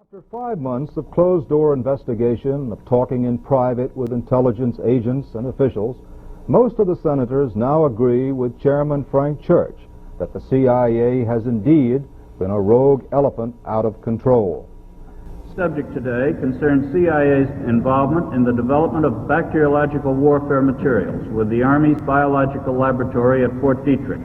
After 5 months of closed-door investigation, of talking in private with intelligence agents and officials, most of the senators now agree with Chairman Frank Church that the CIA has indeed been a rogue elephant out of control. The subject today concerns CIA's involvement in the development of bacteriological warfare materials with the Army's biological laboratory at Fort Detrick,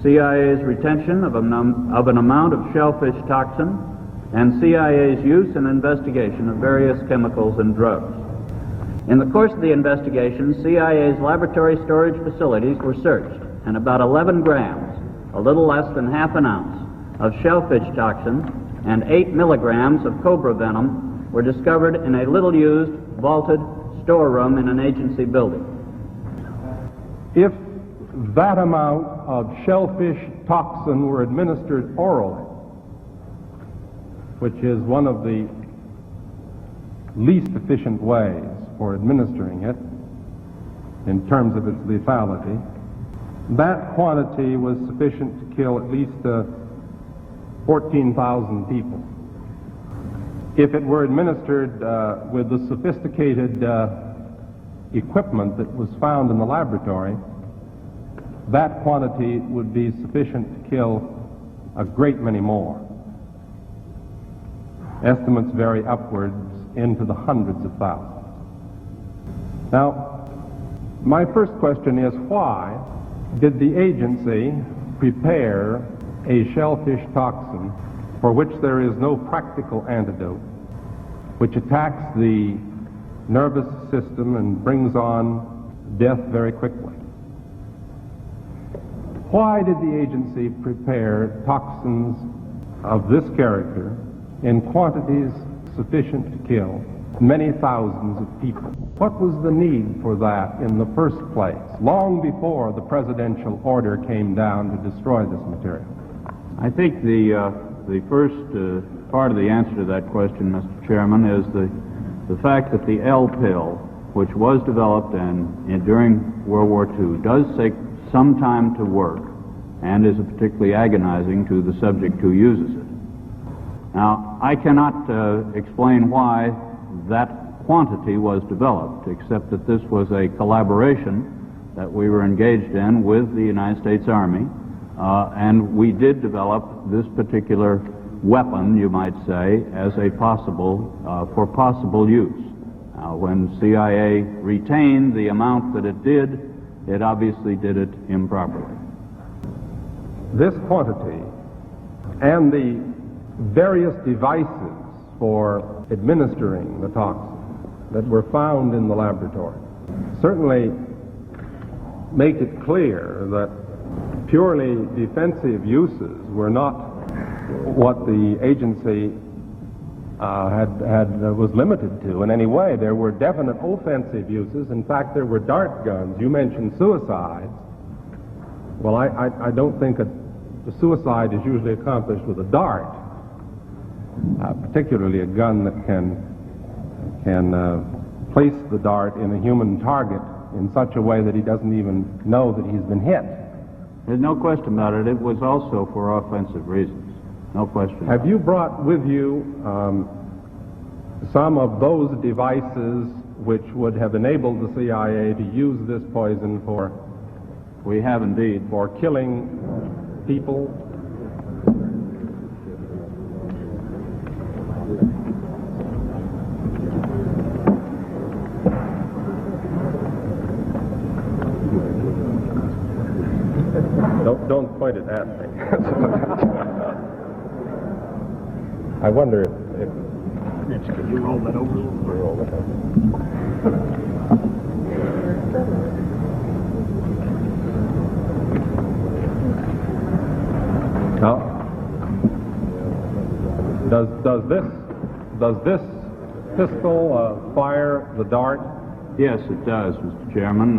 CIA's retention of an amount of shellfish toxin, and CIA's use and investigation of various chemicals and drugs. In the course of the investigation, CIA's laboratory storage facilities were searched, and about 11 grams, a little less than half an ounce, of shellfish toxin and 8 milligrams of cobra venom were discovered in a little-used, vaulted storeroom in an agency building. If that amount of shellfish toxin were administered orally, which is one of the least efficient ways for administering it in terms of its lethality, that quantity was sufficient to kill at least 14,000 people. If it were administered with the sophisticated equipment that was found in the laboratory, that quantity would be sufficient to kill a great many more. Estimates vary upwards into the hundreds of thousands. Now, my first question is, why did the agency prepare a shellfish toxin for which there is no practical antidote, which attacks the nervous system and brings on death very quickly? Why did the agency prepare toxins of this character in quantities sufficient to kill many thousands of people? What was the need for that in the first place, long before the presidential order came down to destroy this material? I think the first part of the answer to that question, Mr. Chairman, is the fact that the L pill, which was developed during World War II, does take some time to work and is particularly agonizing to the subject who uses it. Now, I cannot explain why that quantity was developed, except that this was a collaboration that we were engaged in with the United States Army, and we did develop this particular weapon, you might say, as a for possible use. When CIA retained the amount that it did, it obviously did it improperly. This quantity and the various devices for administering the toxin that were found in the laboratory certainly make it clear that purely defensive uses were not what the agency was limited to in any way. There were definite offensive uses. In fact, there were dart guns. You mentioned suicides. Well, I don't think the suicide is usually accomplished with a dart. Particularly a gun that can place the dart in a human target in such a way that he doesn't even know that he's been hit. There's no question about it. It was also for offensive reasons. No question. Have you brought with you some of those devices which would have enabled the CIA to use this poison for? We have indeed. For killing people? Don't point it at me. I wonder if Can you roll that over? Roll it over. Now, does this pistol fire the dart? Yes, it does, Mr. Chairman.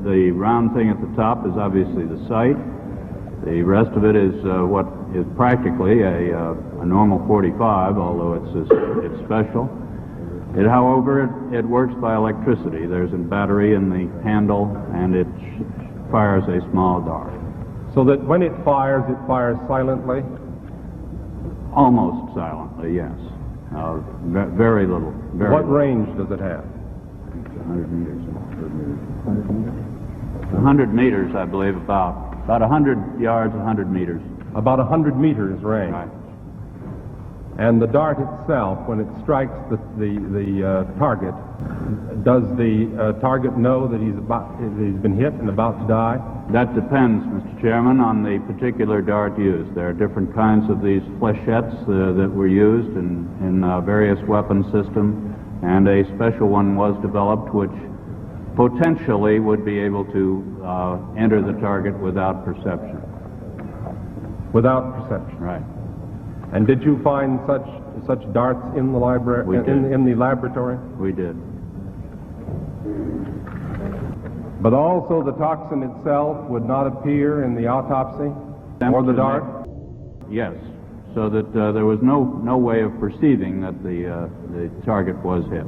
The round thing at the top is obviously the sight. The rest of it is what is practically a normal 45, although it's special. However, it works by electricity. There's a battery in the handle, and it fires a small dart. So that when it fires silently? Almost silently, yes. Very little. Very What little. range does it have? 100 meters. 100 meters, I believe, about 100 yards, 100 meters. About 100 meters range. Right. And the dart itself, when it strikes the target, does the target know that he's been hit and about to die? That depends, Mr. Chairman, on the particular dart used. There are different kinds of these flechettes that were used in various weapon systems, and a special one was developed which potentially would be able to enter the target without perception. Without perception. Right. And did you find such darts in the library? We did. In the laboratory? We did. But also the toxin itself would not appear in the autopsy or the dart? Yes. So that there was no way of perceiving that the target was hit.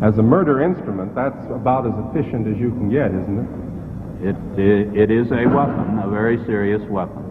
As a murder instrument, that's about as efficient as you can get, isn't it? It is a weapon, a very serious weapon.